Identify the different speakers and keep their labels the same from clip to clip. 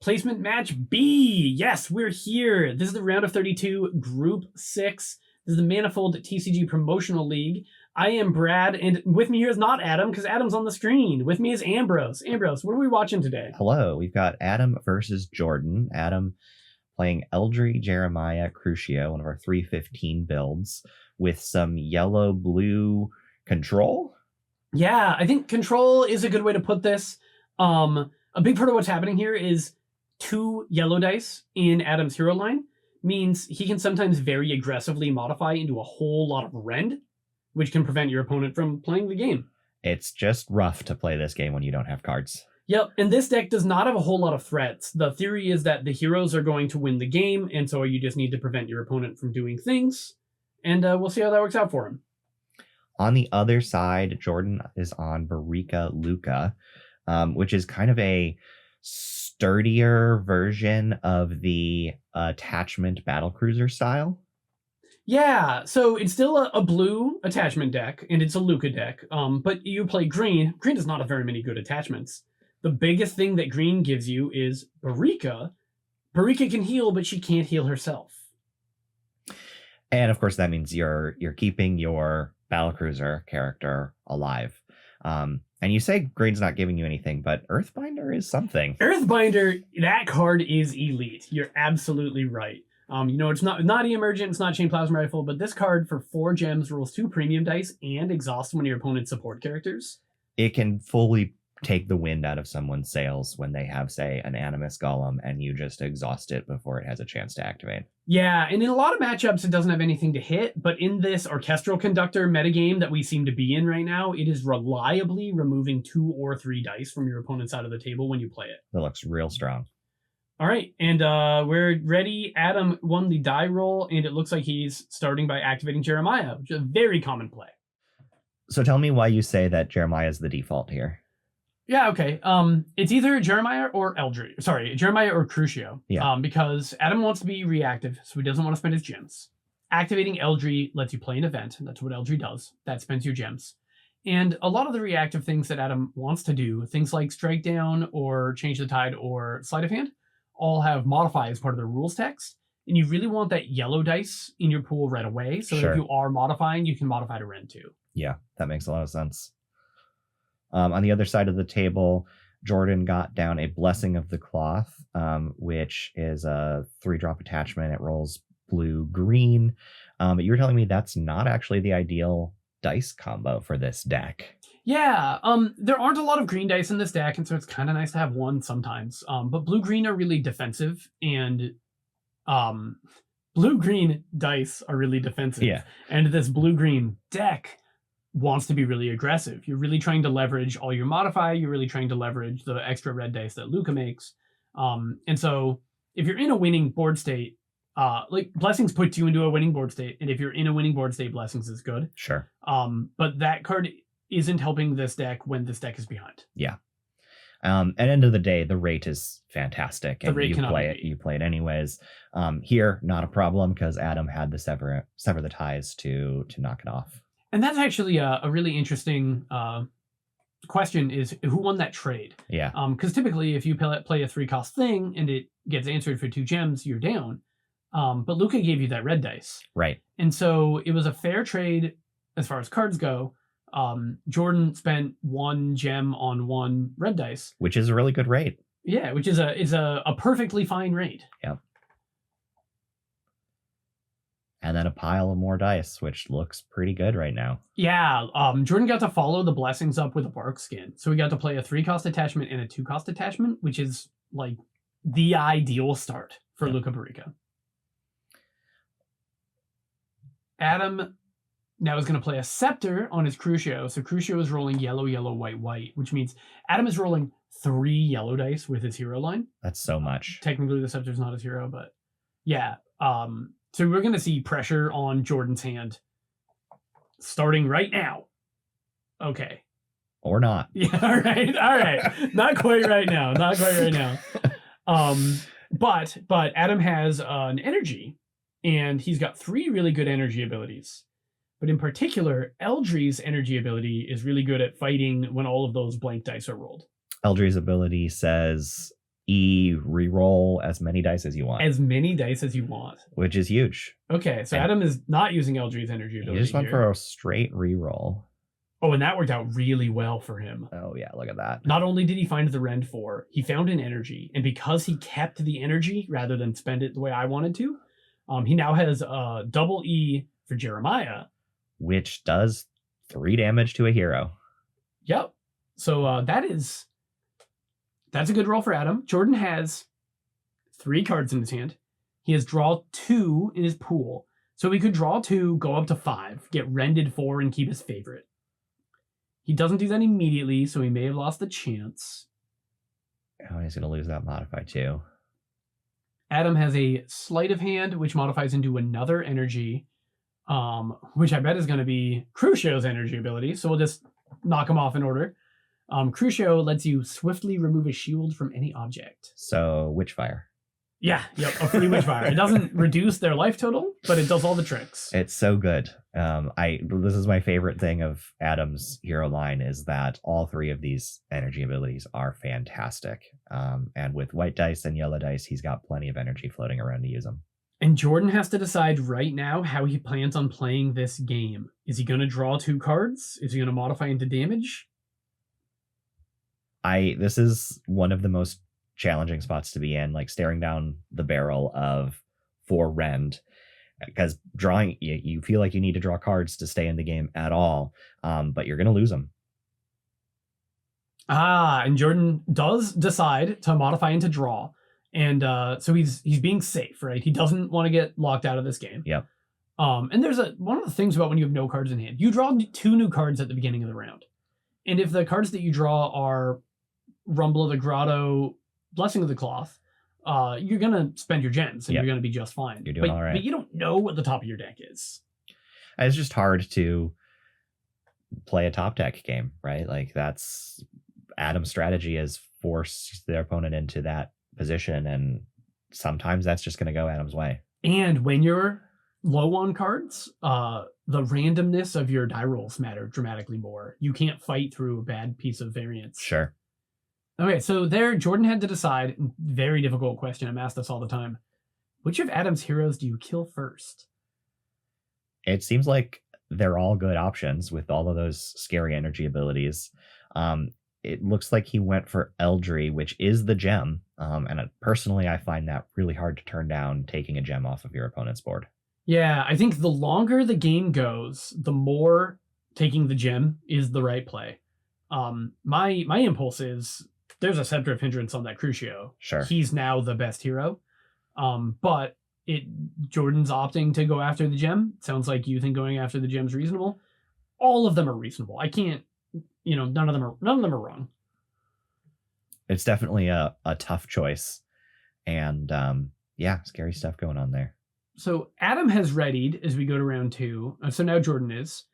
Speaker 1: Placement match B. Yes, we're here. This is the round of 32, Group 6. This is the Manifold TCG Promotional League. I am Brad, and with me here is not Adam, because Adam's on the screen. With me is Ambrose. Ambrose, what are we watching today?
Speaker 2: Hello, we've got Adam versus Jordan. Adam playing Eldry, Jeremiah, Crucio, one of our 315 builds, with some yellow-blue control.
Speaker 1: Yeah, I think control is a good way to put this. A big part of what's happening here is 2 yellow dice in Adam's hero line means he can sometimes very aggressively modify into a whole lot of rend, which can prevent your opponent from playing the game.
Speaker 2: It's just rough to play this game when you don't have cards.
Speaker 1: Yep, and this deck does not have a whole lot of threats. The theory is that the heroes are going to win the game, and so you just need to prevent your opponent from doing things, and we'll see how that works out for him.
Speaker 2: On the other side, Jordan is on Barica and Lucca, which is kind of a sturdier version of the attachment battlecruiser style.
Speaker 1: Yeah, so it's still a blue attachment deck, and it's a Lucca deck, but you play green. Green does not have very many good attachments. The biggest thing that green gives you is Barica. Barica can heal, but she can't heal herself.
Speaker 2: And of course, that means you're keeping your battlecruiser character alive. And you say green's not giving you anything, but Earthbinder is something.
Speaker 1: Earthbinder, that card is elite. You're absolutely right. It's not emergent, it's not Chain Plasma Rifle, but this card for 4 gems rolls 2 premium dice and exhausts one of your opponent's support characters.
Speaker 2: It can fully take the wind out of someone's sails when they have, say, an Animus Golem, and you just exhaust it before it has a chance to activate.
Speaker 1: Yeah, and in a lot of matchups, it doesn't have anything to hit, but in this Orchestral Conductor metagame that we seem to be in right now, it is reliably removing 2 or 3 dice from your opponent's side of the table when you play it.
Speaker 2: That looks real strong.
Speaker 1: All right, and we're ready. Adam won the die roll, and it looks like he's starting by activating Jeremiah, which is a very common play.
Speaker 2: So tell me why you say that Jeremiah is the default here.
Speaker 1: Yeah, okay. It's either Jeremiah or Eldry. Sorry, Jeremiah or Crucio.
Speaker 2: Yeah.
Speaker 1: Because Adam wants to be reactive, so he doesn't want to spend his gems. Activating Eldry lets you play an event. That's what Eldry does. That spends your gems. And a lot of the reactive things that Adam wants to do, things like Strike Down or Change the Tide or Sleight of Hand, all have modify as part of the rules text. And you really want that yellow dice in your pool right away. So
Speaker 2: Sure.
Speaker 1: if you are modifying, you can modify to Rend too.
Speaker 2: Yeah, that makes a lot of sense. On the other side of the table, Jordan got down a Blessing of the Cloth, which is a 3-drop attachment. It rolls blue-green. But you were telling me that's not actually the ideal dice combo for this deck.
Speaker 1: Yeah, there aren't a lot of green dice in this deck, and so it's kind of nice to have one sometimes. But blue-green are really defensive, and blue-green dice are really defensive.
Speaker 2: Yeah.
Speaker 1: And this blue-green deck wants to be really aggressive. You're really trying to leverage all your modify. You're really trying to leverage the extra red dice that Lucca makes. And so if you're in a winning board state, like Blessings puts you into a winning board state. And if you're in a winning board state, Blessings is good.
Speaker 2: Sure.
Speaker 1: But that card isn't helping this deck when this deck is behind.
Speaker 2: Yeah. At the end of the day, the rate is fantastic. And you play it anyways. Here, not a problem, because Adam had the sever the ties to knock it off.
Speaker 1: And that's actually a really interesting question, is who won that trade?
Speaker 2: Yeah.
Speaker 1: Because typically if you play a 3-cost thing and it gets answered for 2 gems, you're down. But Lucca gave you that red dice.
Speaker 2: Right.
Speaker 1: And so it was a fair trade as far as cards go. Jordan spent 1 gem on 1 red dice.
Speaker 2: Which is a really good rate.
Speaker 1: Yeah, which is a perfectly fine rate.
Speaker 2: Yep. And then a pile of more dice, which looks pretty good right now.
Speaker 1: Yeah, Jordan got to follow the Blessings up with a Bark Skin. So we got to play a 3-cost attachment and a 2-cost attachment, which is like the ideal start for Lucca Barica. Adam now is going to play a Scepter on his Crucio. So Crucio is rolling yellow, yellow, white, white, which means Adam is rolling 3 yellow dice with his hero line.
Speaker 2: That's so much.
Speaker 1: Technically, the Scepter's not his hero, but yeah. So we're going to see pressure on Jordan's hand starting right now. Okay.
Speaker 2: Or not.
Speaker 1: Yeah, all right. Not quite right now. But Adam has an energy, and he's got 3 really good energy abilities. But in particular, Eldry's energy ability is really good at fighting when all of those blank dice are rolled.
Speaker 2: Eldry's ability says E reroll as many dice as you want.
Speaker 1: As many dice as you want.
Speaker 2: Which is huge.
Speaker 1: Okay, so
Speaker 2: And
Speaker 1: Adam is not using Eldry's energy ability.
Speaker 2: He just went
Speaker 1: here.
Speaker 2: for a straight reroll.
Speaker 1: Oh, and that worked out really well for him.
Speaker 2: Oh, yeah, look at that.
Speaker 1: Not only did he find the Rend 4, he found an energy. And because he kept the energy rather than spend it the way I wanted to, he now has a double E for Jeremiah.
Speaker 2: Which does 3 damage to a hero.
Speaker 1: Yep. So that's a good roll for Adam. Jordan has 3 cards in his hand. He has draw 2 in his pool. So he could draw 2, go up to 5, get rended 4, and keep his favorite. He doesn't do that immediately, so he may have lost the chance.
Speaker 2: Oh, he's going to lose that modify too.
Speaker 1: Adam has a sleight of hand, which modifies into another energy, which I bet is going to be Crucio's energy ability. So we'll just knock him off in order. Crucio lets you swiftly remove a shield from any object.
Speaker 2: So Witchfire.
Speaker 1: Yeah, yep, a free Witchfire. It doesn't reduce their life total, but it does all the tricks.
Speaker 2: It's so good. This is my favorite thing of Adam's hero line is that all 3 of these energy abilities are fantastic. And with white dice and yellow dice, he's got plenty of energy floating around to use them.
Speaker 1: And Jordan has to decide right now how he plans on playing this game. Is he going to draw 2 cards? Is he going to modify into damage?
Speaker 2: This is one of the most challenging spots to be in, like staring down the barrel of 4 Rend, because drawing, you feel like you need to draw cards to stay in the game at all, but you're going to lose them.
Speaker 1: And Jordan does decide to modify into draw. And so he's being safe, right? He doesn't want to get locked out of this game.
Speaker 2: Yep.
Speaker 1: And there's one of the things about when you have no cards in hand. You draw 2 new cards at the beginning of the round. And if the cards that you draw are Rumble of the Grotto, Blessing of the Cloth, you're going to spend your gems and
Speaker 2: Yep.
Speaker 1: You're going to be just fine.
Speaker 2: You're doing all right.
Speaker 1: But you don't know what the top of your deck is.
Speaker 2: It's just hard to play a top deck game, right? Like that's Adam's strategy is force their opponent into that position. And sometimes that's just going to go Adam's way.
Speaker 1: And when you're low on cards, the randomness of your die rolls matter dramatically more. You can't fight through a bad piece of variance.
Speaker 2: Sure.
Speaker 1: Okay, so there, Jordan had to decide, very difficult question, I'm asked this all the time, which of Adam's heroes do you kill first?
Speaker 2: It seems like they're all good options with all of those scary energy abilities. It looks like he went for Eldry, which is the gem. And personally, I find that really hard to turn down, taking a gem off of your opponent's board.
Speaker 1: Yeah, I think the longer the game goes, the more taking the gem is the right play. My impulse is there's a Scepter of Hindrance on that Crucio.
Speaker 2: Sure.
Speaker 1: He's now the best hero. But Jordan's opting to go after the gem. Sounds like you think going after the gem's reasonable. All of them are reasonable. I can't, none of them are wrong.
Speaker 2: It's definitely a tough choice. And scary stuff going on there.
Speaker 1: So Adam has readied as we go to round 2. So now Jordan is.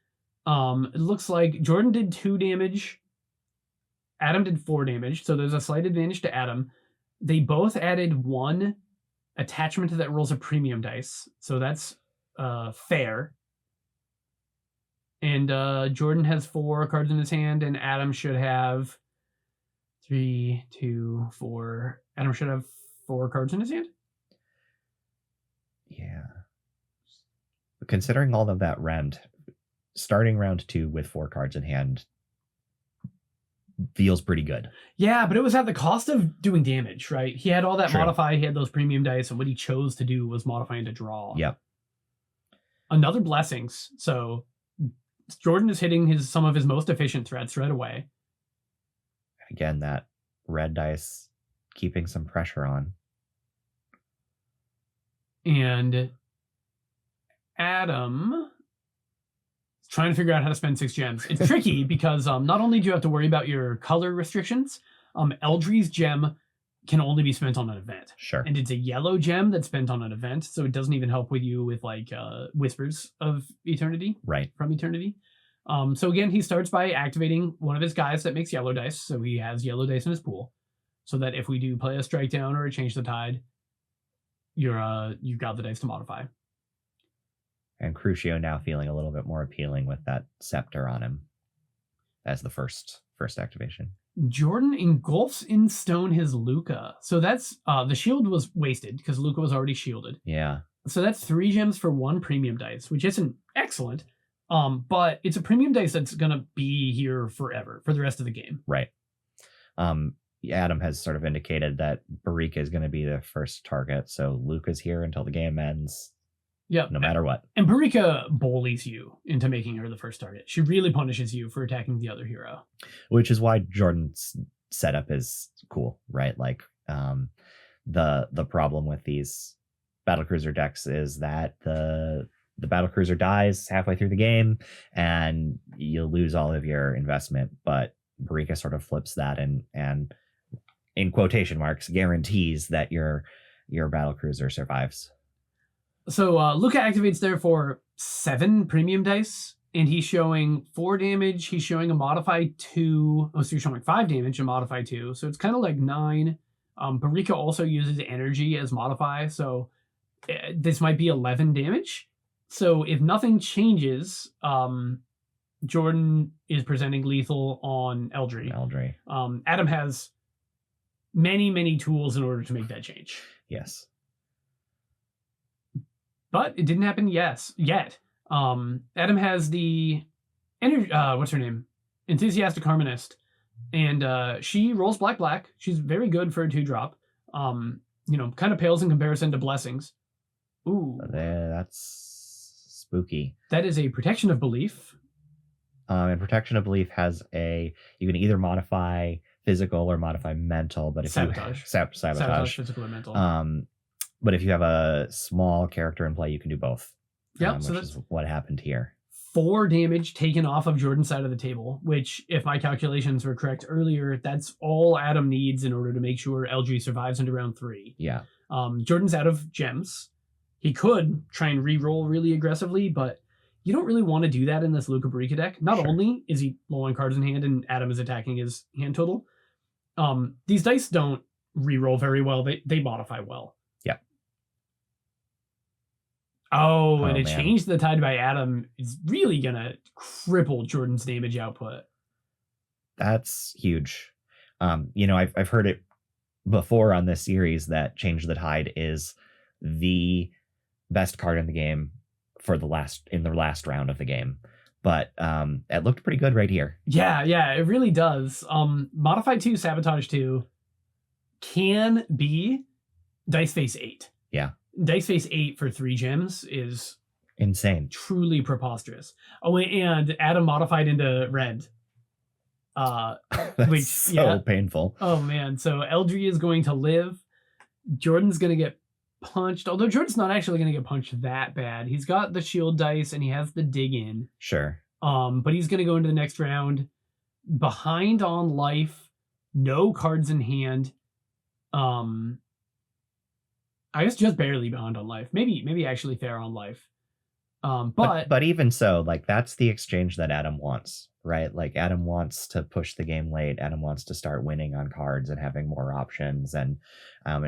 Speaker 1: It looks like Jordan did 2 damage. Adam did 4 damage. So there's a slight advantage to Adam. They both added 1 attachment that rolls a premium dice. So that's fair. And Jordan has 4 cards in his hand, and Adam should have 3, 2, 4. Adam should have 4 cards in his hand.
Speaker 2: Yeah. Considering all of that Rend, starting round 2 with 4 cards in hand feels pretty good.
Speaker 1: Yeah, but it was at the cost of doing damage, right? He had all that
Speaker 2: True.
Speaker 1: modify, he had those premium dice, and what he chose to do was modify into draw.
Speaker 2: Yep.
Speaker 1: Another blessings. So Jordan is hitting some of his most efficient threats right away.
Speaker 2: Again, that red dice keeping some pressure on.
Speaker 1: And Adam is trying to figure out how to spend 6 gems. It's tricky because not only do you have to worry about your color restrictions, Eldry's gem can only be spent on an event.
Speaker 2: Sure.
Speaker 1: And it's a yellow gem that's spent on an event, so it doesn't even help with you with like Whispers of Eternity.
Speaker 2: Right.
Speaker 1: From Eternity. So again, he starts by activating one of his guys that makes yellow dice, so he has yellow dice in his pool, so that if we do play a strike down or a change the tide, you've got the dice to modify.
Speaker 2: And Crucio now feeling a little bit more appealing with that scepter on him as the first activation.
Speaker 1: Jordan engulfs in stone his Lucca. So that's the shield was wasted because Lucca was already shielded.
Speaker 2: Yeah.
Speaker 1: So that's 3 gems for 1 premium dice, which isn't excellent. But it's a premium dice that's gonna be here forever for the rest of the game.
Speaker 2: Right. Adam has sort of indicated that Barica is going to be the first target, so Lucca's here until the game ends.
Speaker 1: Yep.
Speaker 2: No matter what.
Speaker 1: And Barica bullies you into making her the first target. She really punishes you for attacking the other hero.
Speaker 2: Which is why Jordan's setup is cool, right? Like the problem with these battlecruiser decks is that the battlecruiser dies halfway through the game and you lose all of your investment, but Barica sort of flips that and in quotation marks guarantees that your battlecruiser survives.
Speaker 1: So Lucca activates there for 7 premium dice, and he's showing 4 damage. He's showing a modify 2. Oh, so you're showing 5 damage and modify 2. So it's kind of like 9. Barica also uses energy as modify, so this might be 11 damage. So if nothing changes, Jordan is presenting lethal on Eldry. Adam has many tools in order to make that change.
Speaker 2: Yes.
Speaker 1: But it didn't happen yet. Adam has the energy, what's her name? Enthusiastic Harmonist. And she rolls black. She's very good for a 2-drop. Kind of pales in comparison to Blessings. Ooh.
Speaker 2: That's spooky.
Speaker 1: That is a Protection of Belief.
Speaker 2: And Protection of Belief has you can either modify physical or modify mental, but if
Speaker 1: Sabotage.
Speaker 2: Sabotage,
Speaker 1: physical or mental.
Speaker 2: But if you have a small character in play, you can do both.
Speaker 1: Yeah,
Speaker 2: which is what happened here.
Speaker 1: 4 damage taken off of Jordan's side of the table, which, if my calculations were correct earlier, that's all Adam needs in order to make sure Eldry survives into round 3.
Speaker 2: Yeah.
Speaker 1: Jordan's out of gems. He could try and re-roll really aggressively, but you don't really want to do that in this Lucca Barica deck. Not only is he low on cards in hand and Adam is attacking his hand total, these dice don't re-roll very well. They modify well.
Speaker 2: Yeah.
Speaker 1: Oh, and it changed the tide by Adam is really going to cripple Jordan's damage output.
Speaker 2: That's huge. I've heard it before on this series that Change the Tide is the best card in the game for the last round of the game. But it looked pretty good right here.
Speaker 1: Yeah, it really does. Modify 2, Sabotage 2 can be Dice Face 8.
Speaker 2: Yeah.
Speaker 1: Dice Face 8 for 3 gems is
Speaker 2: insane.
Speaker 1: Truly preposterous. Oh, and Adam modified into Rend.
Speaker 2: That's so painful.
Speaker 1: Oh man. So Eldry is going to live. Jordan's gonna get punched, although Jordan's not actually going to get punched that bad. He's got the shield dice and he has the dig in.
Speaker 2: Sure.
Speaker 1: But he's going to go into the next round behind on life, no cards in hand. I guess just barely behind on life. Maybe actually fair on life. But
Speaker 2: even so, like, that's the exchange that Adam wants, right? Like, Adam wants to push the game late. Adam wants to start winning on cards and having more options, and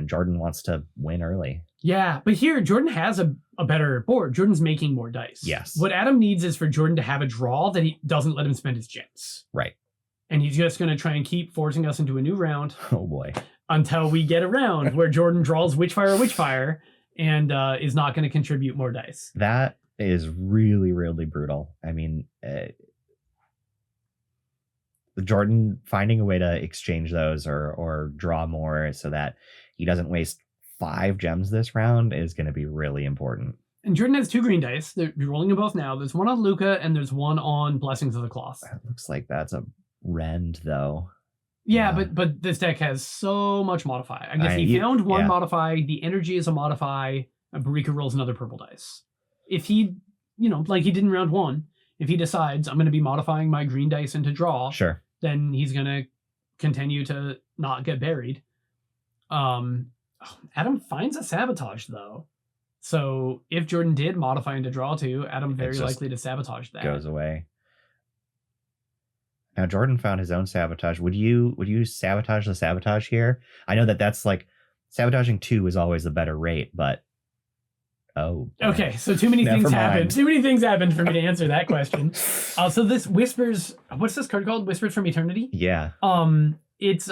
Speaker 2: Jordan wants to win early.
Speaker 1: Yeah, but here Jordan has a better board. Jordan's making more dice.
Speaker 2: Yes.
Speaker 1: What Adam needs is for Jordan to have a draw that he doesn't let him spend his gems.
Speaker 2: Right.
Speaker 1: And he's just going to try and keep forcing us into a new round.
Speaker 2: Oh boy.
Speaker 1: Until we get a round where Jordan draws Witchfire, and is not going to contribute more dice.
Speaker 2: That is really, really brutal. I mean, Jordan finding a way to exchange those or draw more so that he doesn't waste 5 gems this round is going to be really important.
Speaker 1: And Jordan has 2 green dice. They're rolling them both now. There's one on Lucca and there's one on Blessings of the Cloth.
Speaker 2: It looks like that's a Rend, though.
Speaker 1: Yeah, but this deck has so much modify. I guess he found one modify. The energy is a modify. Barica rolls another purple dice. If he, like he did in round 1, if he decides I'm going to be modifying my green dice into draw,
Speaker 2: sure,
Speaker 1: then he's going to continue to not get buried. Adam finds a sabotage, though. So if Jordan did modify into draw 2, Adam very likely to sabotage that.
Speaker 2: Goes away. Now Jordan found his own sabotage. Would you sabotage the sabotage here? I know that's like sabotaging 2 is always the better rate, but Oh.
Speaker 1: Okay, so too many
Speaker 2: Never
Speaker 1: things
Speaker 2: mind.
Speaker 1: happened. Too many things happened for me to answer that question. So this Whispers, what's this card called? Whispers from Eternity?
Speaker 2: Yeah.
Speaker 1: It's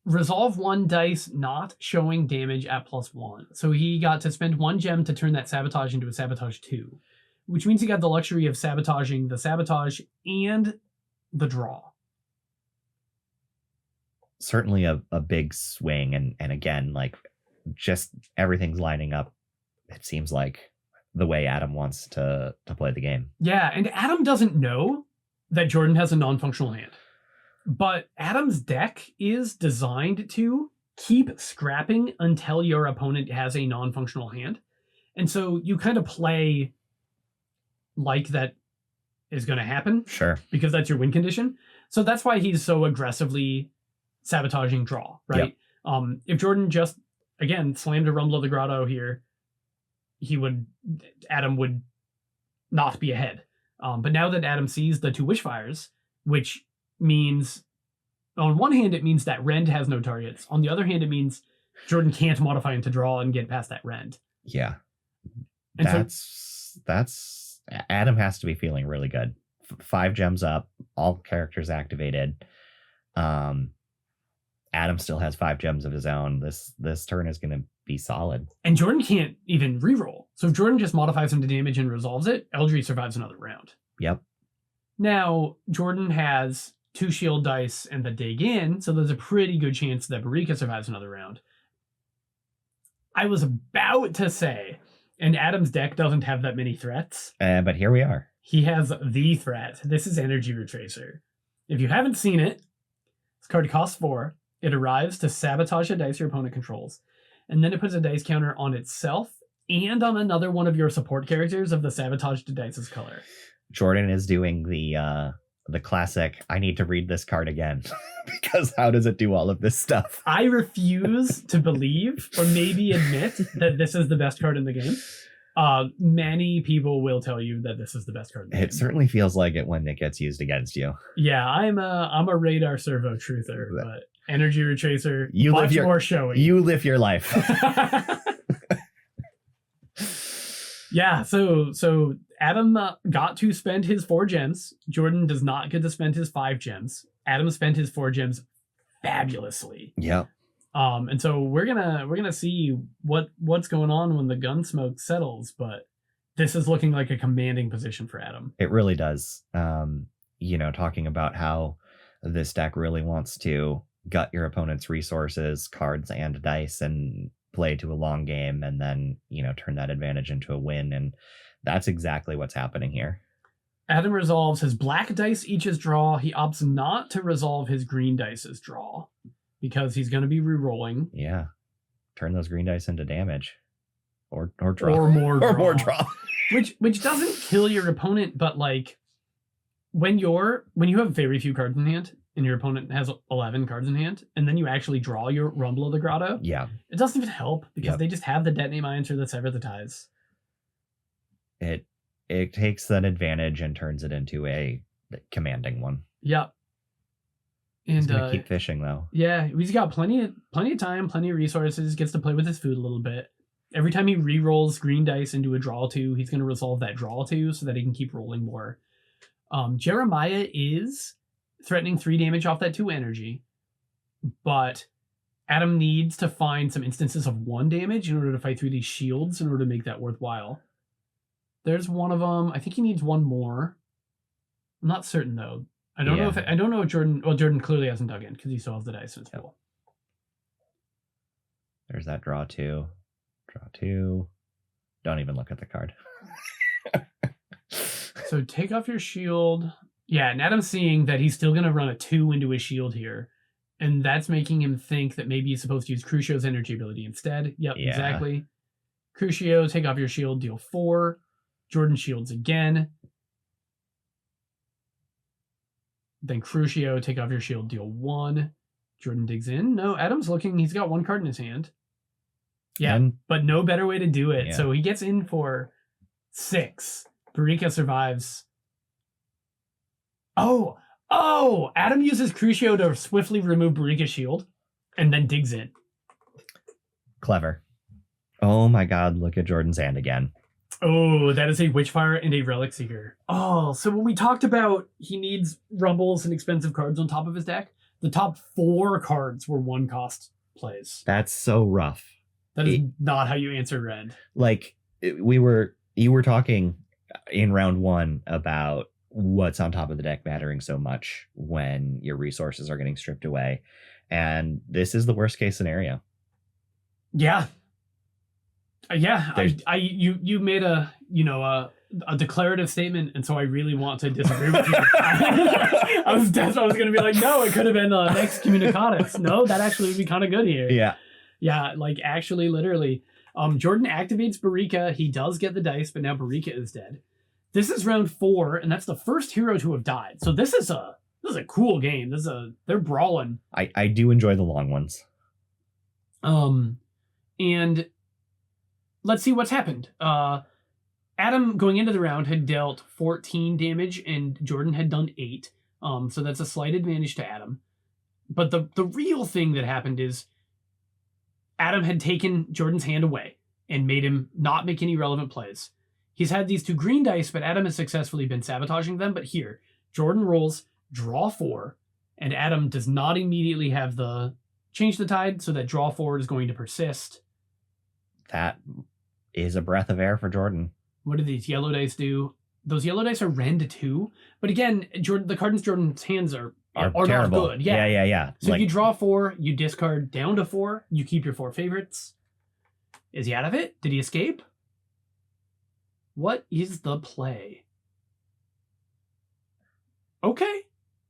Speaker 1: resolve 1 dice not showing damage at +1. So he got to spend 1 gem to turn that sabotage into a sabotage 2, which means he got the luxury of sabotaging the sabotage and the draw.
Speaker 2: Certainly a big swing, and again, like, just everything's lining up, it seems like, the way Adam wants to play the game.
Speaker 1: Yeah, and Adam doesn't know that Jordan has a non-functional hand. But Adam's deck is designed to keep scrapping until your opponent has a non-functional hand. And so you kind of play like that is going to happen.
Speaker 2: Sure.
Speaker 1: Because that's your win condition. So that's why he's so aggressively sabotaging draw, right? Yep. If Jordan just, again, slammed a Rumble of the Grotto here, Adam would not be ahead. But now that Adam sees the 2 Wishfires, which means, on one hand, it means that Rend has no targets. On the other hand, it means Jordan can't modify into draw and get past that Rend.
Speaker 2: Yeah.
Speaker 1: And
Speaker 2: that's Adam has to be feeling really good. 5 gems up, all characters activated. Adam still has 5 gems of his own. This turn is going to be solid.
Speaker 1: And Jordan can't even reroll. So if Jordan just modifies him to damage and resolves it, Eldry survives another round.
Speaker 2: Yep.
Speaker 1: Now, Jordan has 2 shield dice and the dig in, so there's a pretty good chance that Barica survives another round. I was about to say, and Adam's deck doesn't have that many threats.
Speaker 2: But here we are.
Speaker 1: He has the threat. This is Energy Retracer. If you haven't seen it, this card costs 4. It arrives to sabotage a dice your opponent controls, and then it puts a dice counter on itself and on another one of your support characters of the sabotaged dice's color.
Speaker 2: Jordan is doing the classic, I need to read this card again, because how does it do all of this stuff?
Speaker 1: I refuse to believe or maybe admit that this is the best card in the game. Many people will tell you that this is the best card in the game.
Speaker 2: It certainly feels like it when it gets used against you.
Speaker 1: Yeah, I'm a radar servo truther, but Energy Retracer, more showy.
Speaker 2: You live your life.
Speaker 1: Yeah, so Adam got to spend his 4 gems. Jordan does not get to spend his 5 gems. Adam spent his 4 gems fabulously.
Speaker 2: Yep.
Speaker 1: And so we're gonna see what's going on when the gun smoke settles, but this is looking like a commanding position for Adam.
Speaker 2: It really does. Talking about how this deck really wants to gut your opponent's resources, cards, and dice, and play to a long game, and then turn that advantage into a win, and that's exactly what's happening here.
Speaker 1: Adam resolves his black dice each as draw. He opts not to resolve his green dice as draw because he's going to be re-rolling.
Speaker 2: Yeah, turn those green dice into damage, or draw,
Speaker 1: or more draw.
Speaker 2: Or more draw.
Speaker 1: which doesn't kill your opponent, but like when you have very few cards in hand and your opponent has 11 cards in hand, and then you actually draw your Rumble of the Grotto,
Speaker 2: yeah,
Speaker 1: it doesn't even help because they just have the Detonate Mines or the Sever the Ties.
Speaker 2: It takes that advantage and turns it into a commanding one.
Speaker 1: Yep. And
Speaker 2: he's gonna keep fishing though.
Speaker 1: Yeah, he's got plenty of time, plenty of resources, gets to play with his food a little bit. Every time he re-rolls green dice into a draw 2, he's going to resolve that draw 2 so that he can keep rolling more. Jeremiah is threatening 3 damage off that 2 energy, but Adam needs to find some instances of 1 damage in order to fight through these shields in order to make that worthwhile. There's one of them. I think he needs 1 more. I'm not certain though. I don't know if Jordan. Well, Jordan clearly hasn't dug in because he still has the dice in his pool.
Speaker 2: There's that draw 2. Draw 2. Don't even look at the card.
Speaker 1: So take off your shield. Yeah, and Adam's seeing that he's still going to run a 2 into his shield here. And that's making him think that maybe he's supposed to use Crucio's energy ability instead. Yep, yeah. Exactly. Crucio, take off your shield, deal 4. Jordan shields again. Then Crucio, take off your shield, deal 1. Jordan digs in. No, Adam's looking. He's got 1 card in his hand. Yeah, but no better way to do it. Yeah. So he gets in for 6. Barica survives. Oh! Adam uses Crucio to swiftly remove Barica's shield and then digs in.
Speaker 2: Clever. Oh my god, look at Jordan's hand again.
Speaker 1: Oh, that is a Witchfire and a Relic Seeker. Oh, so when we talked about he needs rumbles and expensive cards on top of his deck, the top 4 cards were 1-cost plays.
Speaker 2: That's so rough.
Speaker 1: That is not how you answer Red.
Speaker 2: Like, you were talking in round 1 about what's on top of the deck mattering so much when your resources are getting stripped away. And this is the worst case scenario.
Speaker 1: Yeah. You made a declarative statement, and so I really want to disagree with you. I was going to be like, no, it could have been excommunicatus. No, that actually would be kind of good here. Yeah, like actually, literally. Jordan activates Barica. He does get the dice, but now Barica is dead. This is round 4, and that's the first hero to have died. So this is a cool game. They're brawling.
Speaker 2: I do enjoy the long ones.
Speaker 1: And let's see what's happened. Adam, going into the round, had dealt 14 damage, and Jordan had done 8. So that's a slight advantage to Adam. But the real thing that happened is Adam had taken Jordan's hand away and made him not make any relevant plays. He's had these 2 green dice, but Adam has successfully been sabotaging them. But here, Jordan rolls, draw 4, and Adam does not immediately have the change the tide, so that draw 4 is going to persist.
Speaker 2: That is a breath of air for Jordan.
Speaker 1: What do these yellow dice do? Those yellow dice are Rend 2, but again, the cards in Jordan's hands are
Speaker 2: terrible.
Speaker 1: Not good.
Speaker 2: Yeah.
Speaker 1: So you draw 4, you discard down to 4, you keep your 4 favorites. Is he out of it? Did he escape? What is the play? Okay.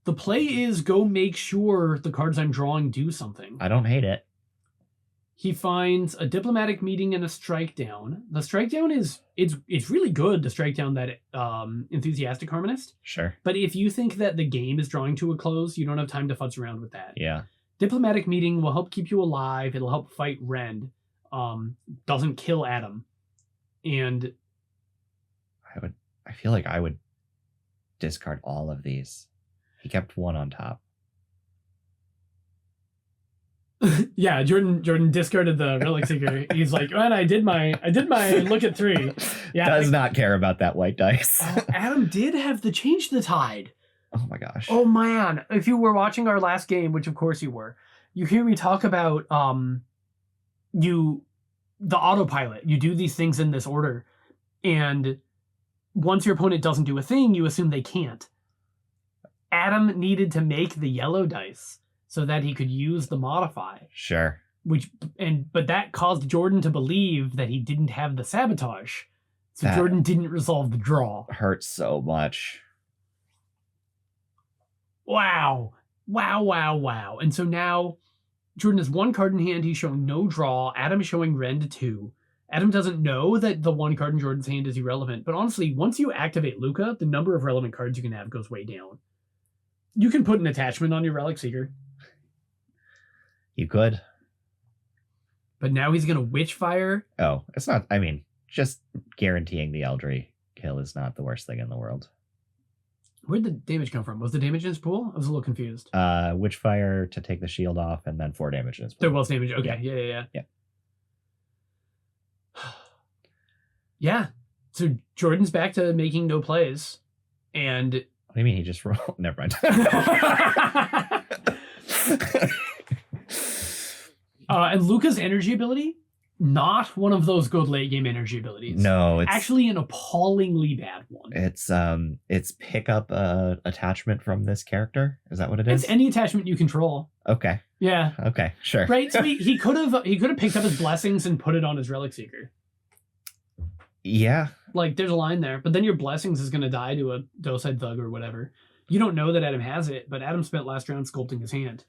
Speaker 1: The play is go make sure the cards I'm drawing do something.
Speaker 2: I don't hate it.
Speaker 1: He finds a diplomatic meeting and a strike down. The strike down it's really good, the strike down that enthusiastic harmonist.
Speaker 2: Sure.
Speaker 1: But if you think that the game is drawing to a close, you don't have time to futz around with that.
Speaker 2: Yeah.
Speaker 1: Diplomatic meeting will help keep you alive. It'll help fight Rend. Doesn't kill Adam. And
Speaker 2: I feel like I would discard all of these. He kept 1 on top.
Speaker 1: Yeah, Jordan discarded the Relic Seeker. He's like, man, I did my look at 3. Yeah,
Speaker 2: does not care about that white dice.
Speaker 1: Adam did have the change the tide.
Speaker 2: Oh my gosh.
Speaker 1: Oh man, if you were watching our last game, which of course you were, you hear me talk about the autopilot. You do these things in this order, and once your opponent doesn't do a thing, you assume they can't. Adam needed to make the yellow dice so that he could use the modify.
Speaker 2: Sure.
Speaker 1: But that caused Jordan to believe that he didn't have the sabotage. So Jordan didn't resolve the draw.
Speaker 2: Hurts so much.
Speaker 1: Wow. And so now Jordan has 1 card in hand. He's showing no draw. Adam is showing Rend 2. Adam doesn't know that the 1 card in Jordan's hand is irrelevant. But honestly, once you activate Lucca, the number of relevant cards you can have goes way down. You can put an attachment on your Relic Seeker.
Speaker 2: You could.
Speaker 1: But now he's going to Witchfire.
Speaker 2: Oh, it's not. I mean, just guaranteeing the Eldry kill is not the worst thing in the world.
Speaker 1: Where'd the damage come from? Was the damage in his pool? I was a little confused.
Speaker 2: Witchfire to take the shield off, and then 4 damage in his pool.
Speaker 1: There was damage. Okay. Yeah. Yeah. So Jordan's back to making no plays. And
Speaker 2: what do you mean he just rolled? Never mind.
Speaker 1: And Lucca's energy ability, not one of those good late game energy abilities.
Speaker 2: No, it's
Speaker 1: actually an appallingly bad one.
Speaker 2: It's pick up attachment from this character. Is that what it is?
Speaker 1: It's any attachment you control.
Speaker 2: Okay.
Speaker 1: Yeah.
Speaker 2: Okay. Sure.
Speaker 1: Right. So he could have picked up his blessings and put it on his Relic Seeker.
Speaker 2: Yeah.
Speaker 1: Like there's a line there, but then your blessings is going to die to a Doside Thug or whatever. You don't know that Adam has it, but Adam spent last round sculpting his hand.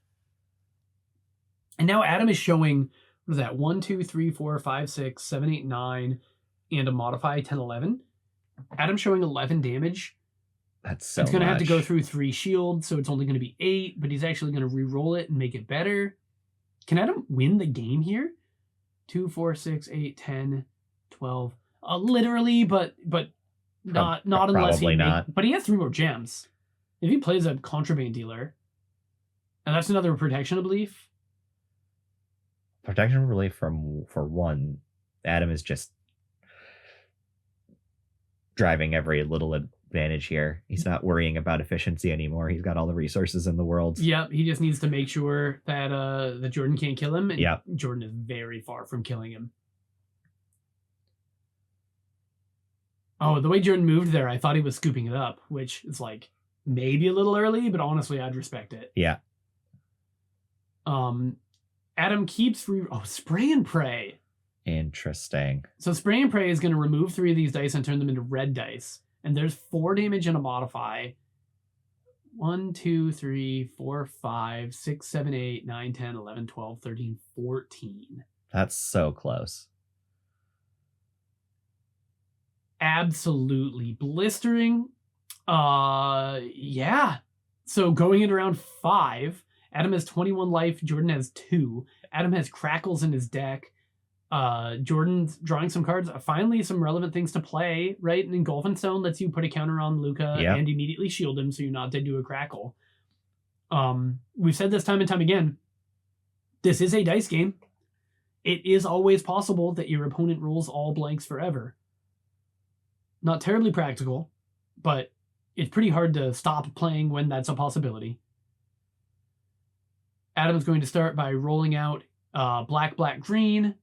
Speaker 1: And now Adam is showing, what is that, 1, 2, 3, 4, 5, 6, 7, 8, 9, and a modify 10, 11. Adam's showing 11 damage.
Speaker 2: That's so
Speaker 1: It's going to have to go
Speaker 2: much.
Speaker 1: through 3 shields, so it's only going to be 8, but he's actually going to re-roll it and make it better. Can Adam win the game here? 2, 4, 6, 8, 10, 12. Literally, but not unless
Speaker 2: probably not.
Speaker 1: But he has 3 more gems. If he plays a contraband dealer, and that's another protection of belief.
Speaker 2: Protection relief for 1 Adam is just driving every little advantage here. He's not worrying about efficiency anymore. He's got all the resources in the world.
Speaker 1: Yep, he just needs to make sure that that Jordan can't kill him, and
Speaker 2: Yep.
Speaker 1: Jordan is very far from killing him. Oh, the way Jordan moved there, I thought he was scooping it up, which is like maybe a little early, but honestly, I'd respect it.
Speaker 2: Yeah.
Speaker 1: Adam keeps spray and pray.
Speaker 2: Interesting.
Speaker 1: So spray and pray is going to remove 3 of these dice and turn them into red dice. And there's 4 damage and a modify. 1, 2, 3, 4, 5, 6, 7, 8, 9, 10, 11, 12, 13, 14.
Speaker 2: That's so close.
Speaker 1: Absolutely blistering. Yeah. So going into round 5, Adam has 21 life, Jordan has 2. Adam has crackles in his deck. Jordan's drawing some cards. Finally, some relevant things to play, right? And Engulfing Stone lets you put a counter on Lucca and immediately shield him so you're not dead to a crackle. We've said this time and time again. This is a dice game. It is always possible that your opponent rolls all blanks forever. Not terribly practical, but it's pretty hard to stop playing when that's a possibility. Adam's going to start by rolling out black, black, green.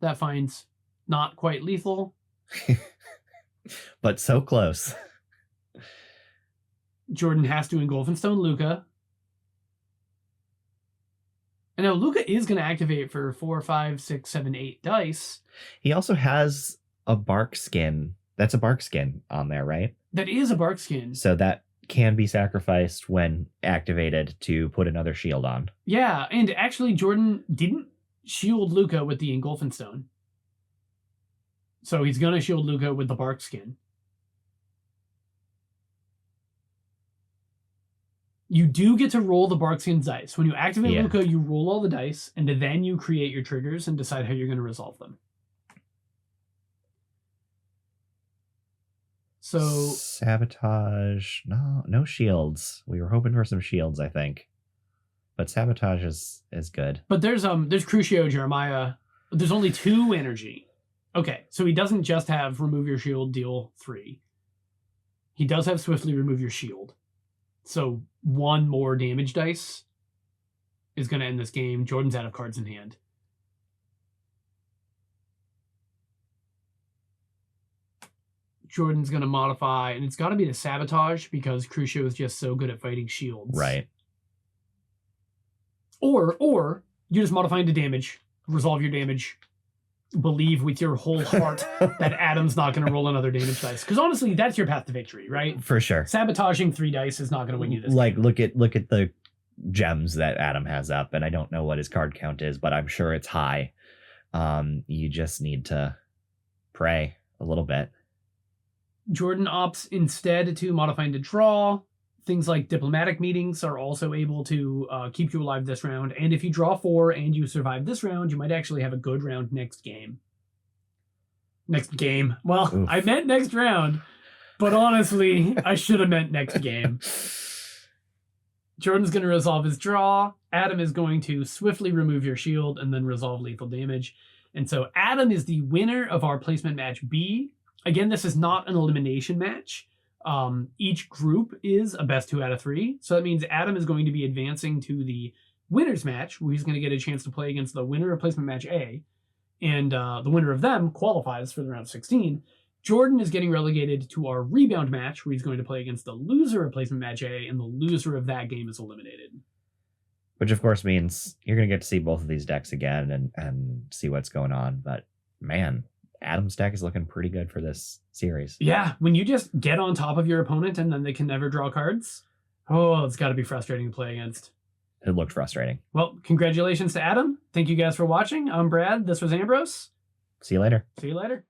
Speaker 1: That finds not quite lethal.
Speaker 2: But so close.
Speaker 1: Jordan has to Engulfing Stone Lucca. And now Lucca is going to activate for 4, 5, 6, 7, 8 dice.
Speaker 2: He also has a bark skin. That's a bark skin on there, right?
Speaker 1: That is a bark skin.
Speaker 2: So that can be sacrificed when activated to put another shield on.
Speaker 1: Yeah, and actually Jordan didn't shield Lucca with the Engulfing Stone. So he's going to shield Lucca with the bark skin. You do get to roll the bark skin's dice. When you activate Lucca, you roll all the dice, and then you create your triggers and decide how you're going to resolve them. So
Speaker 2: sabotage, no shields. We were hoping for some shields, I think. But sabotage is good.
Speaker 1: But there's Crucio, Jeremiah. There's only 2 energy. Okay, so he doesn't just have remove your shield, deal 3. He does have swiftly remove your shield. So 1 more damage dice is going to end this game. Jordan's out of cards in hand. Jordan's going to modify, and it's got to be the sabotage because Crucio is just so good at fighting shields.
Speaker 2: Right.
Speaker 1: Or you just modify into damage, resolve your damage, believe with your whole heart that Adam's not going to roll another damage dice. Because honestly, that's your path to victory, right?
Speaker 2: For sure.
Speaker 1: Sabotaging 3 dice is not going to win you this
Speaker 2: game. Look at the gems that Adam has up, and I don't know what his card count is, but I'm sure it's high. You just need to pray a little bit.
Speaker 1: Jordan opts instead to modify into draw. Things like diplomatic meetings are also able to keep you alive this round. And if you draw 4 and you survive this round, you might actually have a good round next game. Next game. Well, oof. I meant next round, but honestly, I should have meant next game. Jordan's going to resolve his draw. Adam is going to swiftly remove your shield and then resolve lethal damage. And so Adam is the winner of our placement match B. Again, this is not an elimination match. Each group is a best 2 out of 3. So that means Adam is going to be advancing to the winner's match, where he's going to get a chance to play against the winner of placement match A. And the winner of them qualifies for the round of 16. Jordan is getting relegated to our rebound match, where he's going to play against the loser of placement match A, and the loser of that game is eliminated.
Speaker 2: Which, of course, means you're going to get to see both of these decks again and see what's going on. But, man, Adam's deck is looking pretty good for this series.
Speaker 1: Yeah, when you just get on top of your opponent and then they can never draw cards, it's got to be frustrating to play against.
Speaker 2: It looked frustrating.
Speaker 1: Well, congratulations to Adam. Thank you guys for watching. I'm Brad. This was Ambrose.
Speaker 2: See you later.
Speaker 1: See you later.